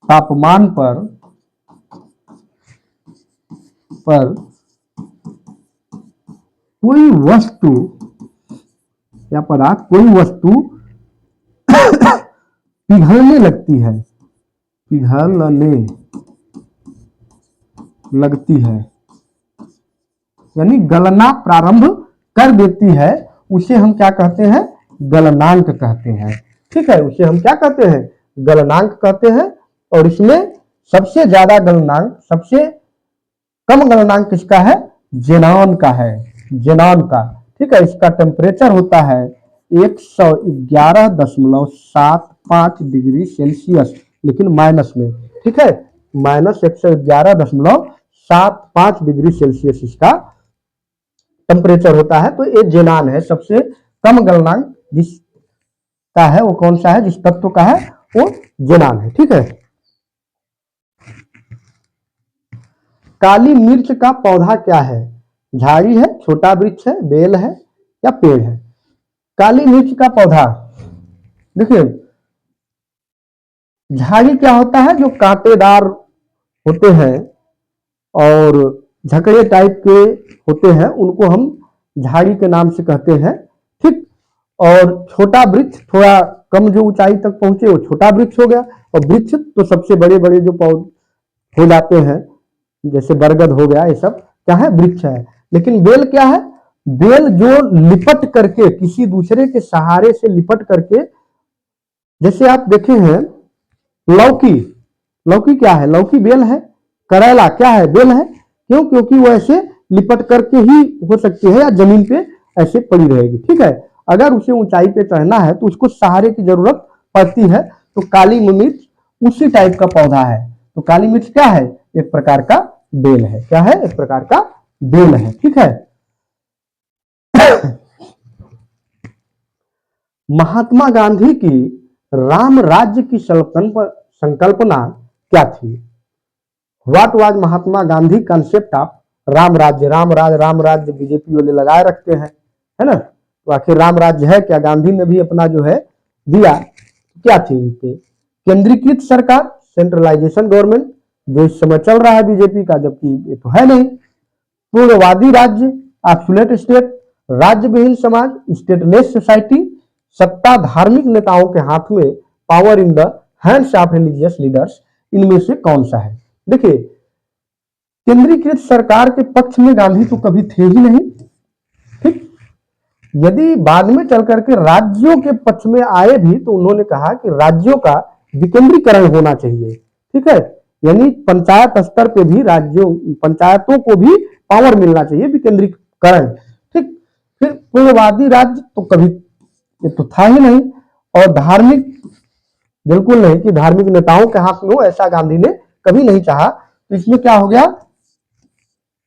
तापमान पर कोई वस्तु या पदार्थ, कोई वस्तु पिघलने लगती है, यानी गलना प्रारंभ कर देती है, उसे हम क्या कहते हैं? गलनांक कहते हैं। ठीक है, उसे हम क्या कहते हैं? गलनांक कहते हैं। और इसमें सबसे ज्यादा गलनांक, सबसे कम गलनांक किसका है? जेनॉन का है, जेनॉन का। ठीक है, इसका टेम्परेचर होता है 111.75 डिग्री सेल्सियस, लेकिन माइनस में। ठीक है, -111.75 डिग्री सेल्सियस इसका टेम्परेचर होता है। तो ये जेनान है, सबसे कम गलनांक जिसका है वो कौन सा है? जिस तत्व का है वो जेनान है। ठीक है, काली मिर्च का पौधा क्या है? झाड़ी है, छोटा वृक्ष है, बेल है, या पेड़ है? काली मिर्च का पौधा, देखिए झाड़ी क्या होता है? जो कांटेदार होते हैं और झकड़े टाइप के होते हैं, उनको हम झाड़ी के नाम से कहते हैं। ठीक, और छोटा वृक्ष, थोड़ा कम जो ऊंचाई तक पहुंचे, वो छोटा वृक्ष हो गया। और वृक्ष तो सबसे बड़े बड़े जो पौधे हो जाते हैं, जैसे बरगद हो गया, ये सब क्या है? वृक्ष है। लेकिन बेल क्या है? बेल जो लिपट करके, किसी दूसरे के सहारे से लिपट करके, जैसे आप देखे हैं लौकी, लौकी क्या है? लौकी बेल है। करेला क्या है? बेल है। क्यों? क्योंकि वो ऐसे लिपट करके ही हो सकती है, या जमीन पे ऐसे पड़ी रहेगी। ठीक है, अगर उसे ऊंचाई पे चढ़ना है तो उसको सहारे की जरूरत पड़ती है। तो काली मिर्च उसी टाइप का पौधा है। तो काली मिर्च क्या है? एक प्रकार का बेल है। क्या है? एक प्रकार का बेल है। ठीक है, महात्मा गांधी की राम राज्य की संकल्पना क्या थी? What was Mahatma Gandhi concept of Ram राज्य? राम राज्य बीजेपी वाले लगाए रखते हैं, है ना। तो आखिर राम राज्य है क्या? गांधी ने भी अपना जो है दिया, क्या थी इनके? केंद्रीकृत सरकार, सेंट्रलाइजेशन गवर्नमेंट, जो इस समय चल रहा है बीजेपी का, जबकि ये तो है नहीं। पूर्ववादी राज्य, एब्सोल्यूट स्टेट, राज्य विहीन समाज, स्टेटलेस सोसाइटी, सत्ता धार्मिक नेताओं के हाथ में, power in the hands of religious leaders, इनमें से कौन सा है? देखिए, केंद्रीकृत सरकार के पक्ष में गांधी तो कभी थे ही नहीं, ठीक। यदि बाद में चल करके राज्यों के पक्ष में आए भी तो उन्होंने कहा कि राज्यों का विकेंद्रीकरण होना चाहिए, ठीक है। यानी पंचायत स्तर पे भी राज्यों, पंचायतों को भी पावर मिलना चाहिए, विकेंद्रीकरण, ठीक। फिर पूर्ववादी राज्य तो कभी ये तो था ही नहीं, और धार्मिक बिल्कुल नहीं कि धार्मिक नेताओं के हाथ में हो, ऐसा गांधी ने कभी नहीं चाहा। तो इसमें क्या हो गया?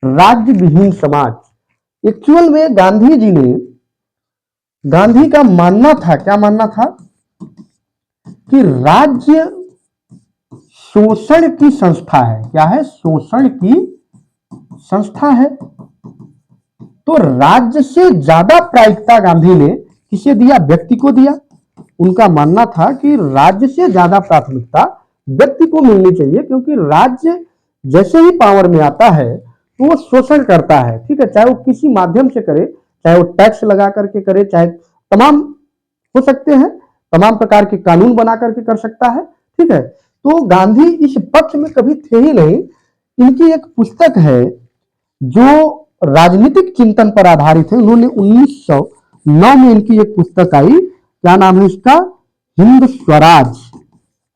राज्य विहीन समाज। एक्चुअल में गांधी का मानना था, क्या मानना था? कि राज्य शोषण की संस्था है। क्या है? शोषण की संस्था है। तो राज्य से ज्यादा प्रायिकता गांधी ने किसे दिया? व्यक्ति को दिया। उनका मानना था कि राज्य से ज्यादा प्राथमिकता व्यक्ति को मिलनी चाहिए, क्योंकि राज्य जैसे ही पावर में आता है तो वो शोषण करता है, ठीक है। चाहे वो किसी माध्यम से करे, चाहे वो टैक्स लगा करके करे, चाहे तमाम हो सकते हैं, तमाम प्रकार के कानून बना करके कर सकता है, ठीक है। तो गांधी इस पक्ष में कभी थे ही नहीं। इनकी एक पुस्तक है जो राजनीतिक चिंतन पर आधारित है। उन्होंने 1909 में इनकी एक पुस्तक आई, क्या नाम है इसका? हिंद स्वराज।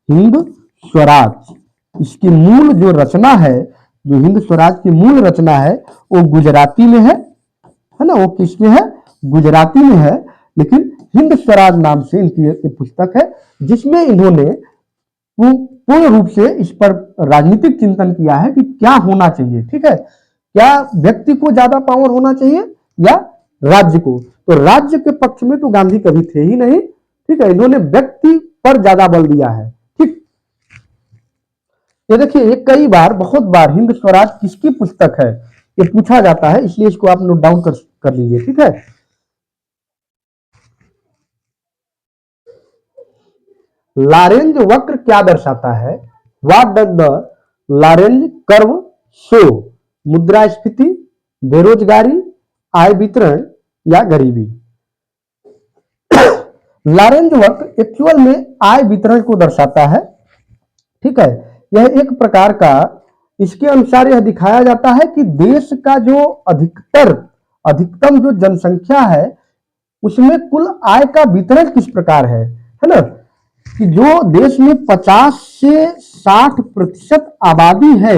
हिंद स्वराज। इसकी मूल जो रचना है, जो हिंद स्वराज की मूल रचना है, वो गुजराती में है ना। वो किसमें है? गुजराती में है। लेकिन हिंद स्वराज नाम से इनकी एक पुस्तक है, जिसमें इन्होंने पूर्ण रूप से इस पर राजनीतिक चिंतन किया है कि क्या होना चाहिए, ठीक है। क्या व्यक्ति को ज्यादा पावर होना चाहिए या राज्य को? तो राज्य के पक्ष में तो गांधी कभी थे ही नहीं, ठीक है। इन्होंने व्यक्ति पर ज्यादा बल दिया है, ठीक। ये देखिए, ये कई बार, बहुत बार हिंद स्वराज किसकी पुस्तक है ये पूछा जाता है, इसलिए इसको आप नोट डाउन कर लीजिए, ठीक है। लॉरेंज वक्र क्या दर्शाता है? What does the Lorentz curve show? मुद्रास्फीति, बेरोजगारी, आय वितरण या गरीबी? लॉरेंज वक्र एक्चुअल में आय वितरण को दर्शाता है, ठीक है। यह एक प्रकार का, इसके अनुसार यह दिखाया जाता है कि देश का जो अधिकतम जो जनसंख्या है उसमें कुल आय का वितरण किस प्रकार है ना। कि जो देश में 50 से 60% आबादी है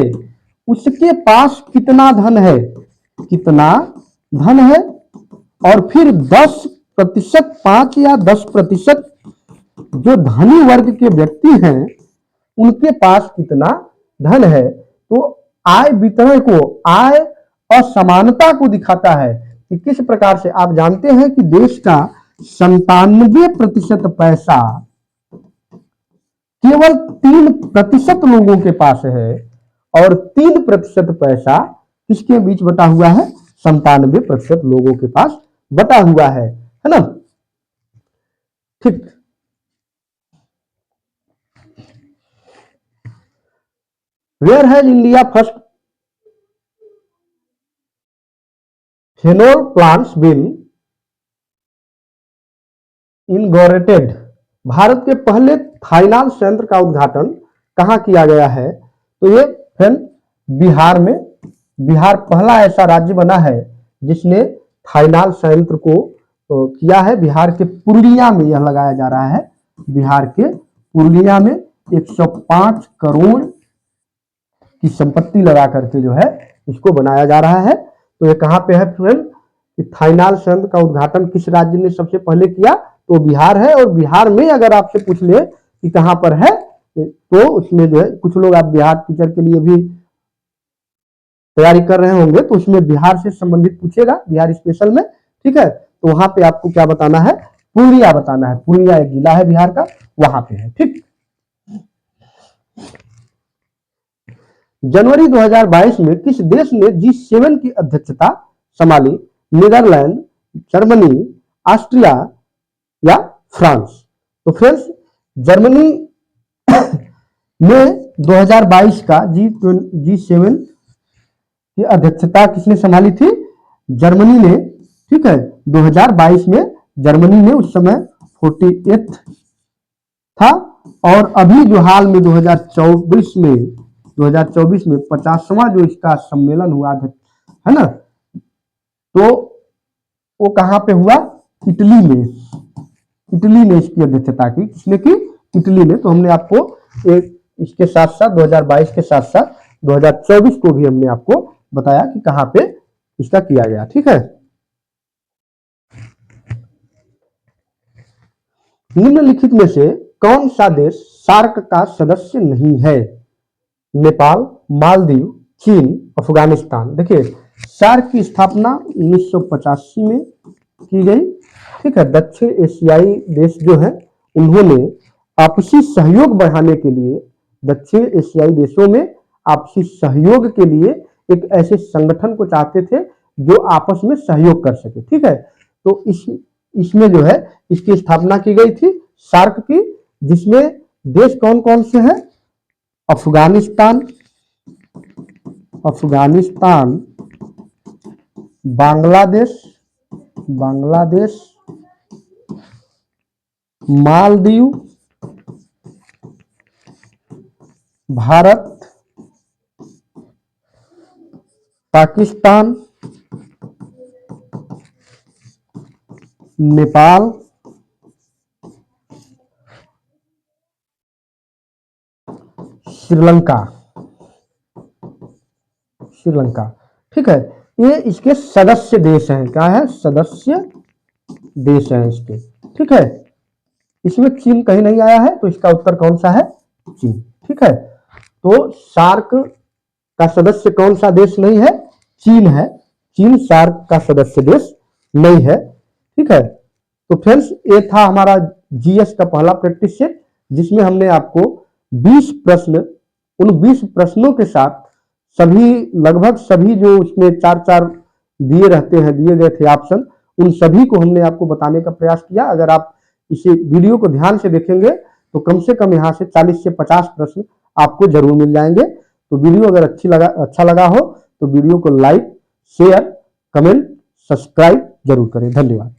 उसके पास कितना धन है, कितना धन है, और फिर 10%, 5 या 10% जो धनी वर्ग के व्यक्ति हैं उनके पास कितना धन है। तो आय वितरण को, आय असमानता को दिखाता है कि किस प्रकार से। आप जानते हैं कि देश का 97% पैसा केवल 3% लोगों के पास है, और 3% पैसा किसके बीच बटा हुआ है? 97% लोगों के पास बटा हुआ है ना, ठीक। Where has India first phenol plants been inaugurated? भारत के पहले थाइनाल संयंत्र का उद्घाटन कहां किया गया है? तो ये फ्रेंड बिहार में, बिहार पहला ऐसा राज्य बना है जिसने थाइनाल संयंत्र को किया है। बिहार के पुरुलिया में यह लगाया जा रहा है। बिहार के पुरुलिया में 105 करोड़ की संपत्ति लगा करके जो है इसको बनाया जा रहा है। तो ये कहां पे है फ्रेंड? थाइनाल संयंत्र का उद्घाटन किस राज्य ने सबसे पहले किया? तो बिहार है। और बिहार में अगर आपसे पूछ ले कि कहां पर है तो उसमें जो है, कुछ लोग आप बिहार टीचर के लिए भी तैयारी कर रहे होंगे तो उसमें बिहार से संबंधित पूछेगा, बिहार स्पेशल में, ठीक है। तो वहां पे आपको क्या बताना है? पूर्णिया बताना है। पूर्णिया एक जिला है बिहार का, वहां पे है, ठीक। जनवरी 2022 में किस देश ने G7 की अध्यक्षता संभाली? नीदरलैंड, जर्मनी, ऑस्ट्रिया या फ्रांस? तो फ्रेंड्स, जर्मनी में 2022 का G7 की अध्यक्षता किसने संभाली थी? जर्मनी ने। ठीक है, 2022 में जर्मनी ने उस समय 48 था, और अभी जो हाल में 2024 में 50वां जो इसका सम्मेलन हुआ है ना, तो वो कहां पे हुआ? इटली में। इटली ने इसकी अध्यक्षता की। किसने की? इटली ने। तो हमने आपको एक इसके साथ साथ 2022 के साथ साथ 2024 को भी हमने आपको बताया कि कहां पे इसका किया गया। ठीक है, निम्नलिखित में से कौन सा देश सार्क का सदस्य नहीं है? नेपाल, मालदीव, चीन, अफगानिस्तान। देखिए, सार्क की स्थापना 1985 में की गई। ठीक है, दक्षिण एशियाई देश जो है उन्होंने आपसी सहयोग बढ़ाने के लिए, दक्षिण एशियाई देशों में आपसी सहयोग के लिए एक ऐसे संगठन को चाहते थे जो आपस में सहयोग कर सके। ठीक है, तो इसमें जो है इसकी स्थापना की गई थी सार्क की, जिसमें देश कौन कौन से हैं? अफगानिस्तान, बांग्लादेश, मालदीव, भारत, पाकिस्तान, नेपाल, श्रीलंका। ठीक है, ये इसके सदस्य देश हैं। क्या है? सदस्य देश हैं इसके। ठीक है, इसमें चीन कहीं नहीं आया है, तो इसका उत्तर कौन सा है? चीन। ठीक है, तो सार्क का सदस्य कौन सा देश नहीं है? चीन है। चीन सार्क का सदस्य देश नहीं है। ठीक है, तो फ्रेंड्स, ये था हमारा जीएस का पहला प्रैक्टिस सेट, जिसमें हमने आपको 20 प्रश्न, उन 20 प्रश्नों के साथ सभी, लगभग सभी जो उसमें 4-4 दिए रहते हैं, दिए गए थे ऑप्शन, उन सभी को हमने आपको बताने का प्रयास किया। अगर आप इसे वीडियो को ध्यान से देखेंगे तो कम से कम यहाँ से 40 से 50 प्रश्न आपको जरूर मिल जाएंगे। तो वीडियो अगर अच्छा लगा हो तो वीडियो को लाइक, शेयर, कमेंट, सब्सक्राइब जरूर करें। धन्यवाद।